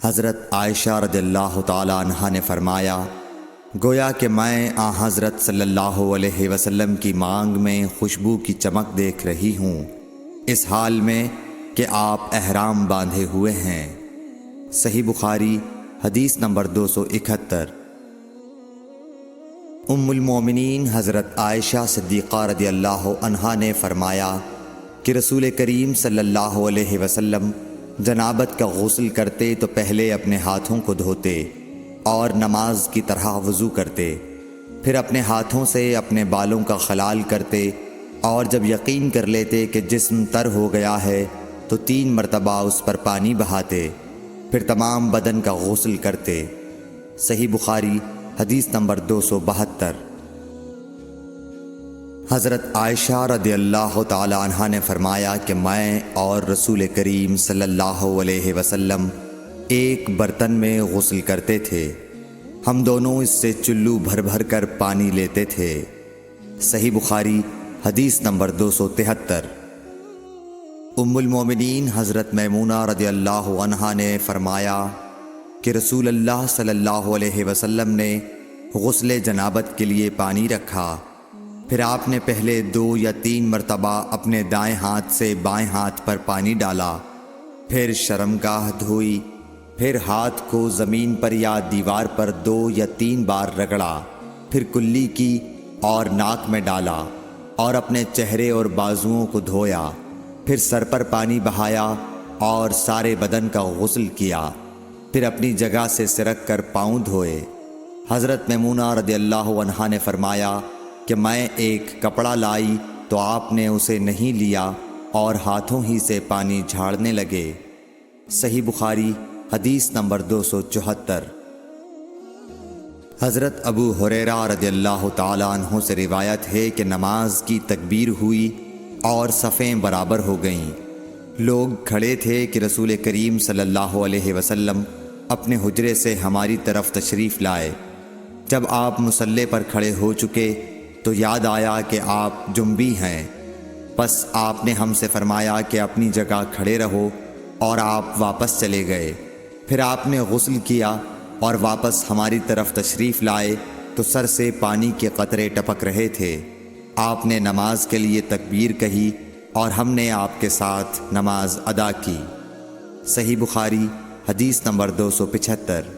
حضرت عائشہ رضی اللہ تعالیٰ عنہا نے فرمایا، گویا کہ میں حضرت صلی اللہ علیہ وسلم کی مانگ میں خوشبو کی چمک دیکھ رہی ہوں، اس حال میں کہ آپ احرام باندھے ہوئے ہیں۔ صحیح بخاری حدیث نمبر 271۔ ام المومنین حضرت عائشہ صدیقہ رضی اللہ عنہا نے فرمایا کہ رسول کریم صلی اللہ علیہ وسلم جنابت کا غسل کرتے تو پہلے اپنے ہاتھوں کو دھوتے اور نماز کی طرح وضو کرتے، پھر اپنے ہاتھوں سے اپنے بالوں کا خلال کرتے، اور جب یقین کر لیتے کہ جسم تر ہو گیا ہے تو 3 مرتبہ اس پر پانی بہاتے، پھر تمام بدن کا غسل کرتے۔ صحیح بخاری حدیث نمبر 272۔ حضرت عائشہ رضی اللہ تعالی عنہا نے فرمایا کہ میں اور رسول کریم صلی اللہ علیہ وسلم ایک برتن میں غسل کرتے تھے، ہم دونوں اس سے چلو بھر بھر کر پانی لیتے تھے۔ صحیح بخاری حدیث نمبر 273۔ ام المومنین حضرت میمونہ رضی اللہ عنہا نے فرمایا کہ رسول اللہ صلی اللہ علیہ وسلم نے غسل جنابت کے لیے پانی رکھا، پھر آپ نے پہلے 2 یا 3 مرتبہ اپنے دائیں ہاتھ سے بائیں ہاتھ پر پانی ڈالا، پھر شرمگاہ دھوئی، پھر ہاتھ کو زمین پر یا دیوار پر 2 یا 3 بار رگڑا، پھر کلی کی اور ناک میں ڈالا، اور اپنے چہرے اور بازوؤں کو دھویا، پھر سر پر پانی بہایا اور سارے بدن کا غسل کیا، پھر اپنی جگہ سے سرک کر پاؤں دھوئے۔ حضرت میمونہ رضی اللہ عنہا نے فرمایا کہ میں ایک کپڑا لائی تو آپ نے اسے نہیں لیا اور ہاتھوں ہی سے پانی جھاڑنے لگے۔ صحیح بخاری حدیث نمبر 274۔ حضرت ابو ہریرہ رضی اللہ تعالیٰ عنہ سے روایت ہے کہ نماز کی تکبیر ہوئی اور صفیں برابر ہو گئیں، لوگ کھڑے تھے کہ رسول کریم صلی اللہ علیہ وسلم اپنے حجرے سے ہماری طرف تشریف لائے۔ جب آپ مصلی پر کھڑے ہو چکے تو یاد آیا کہ آپ جنبی ہیں، پس آپ نے ہم سے فرمایا کہ اپنی جگہ کھڑے رہو، اور آپ واپس چلے گئے۔ پھر آپ نے غسل کیا اور واپس ہماری طرف تشریف لائے تو سر سے پانی کے قطرے ٹپک رہے تھے۔ آپ نے نماز کے لیے تکبیر کہی اور ہم نے آپ کے ساتھ نماز ادا کی۔ صحیح بخاری حدیث نمبر 275۔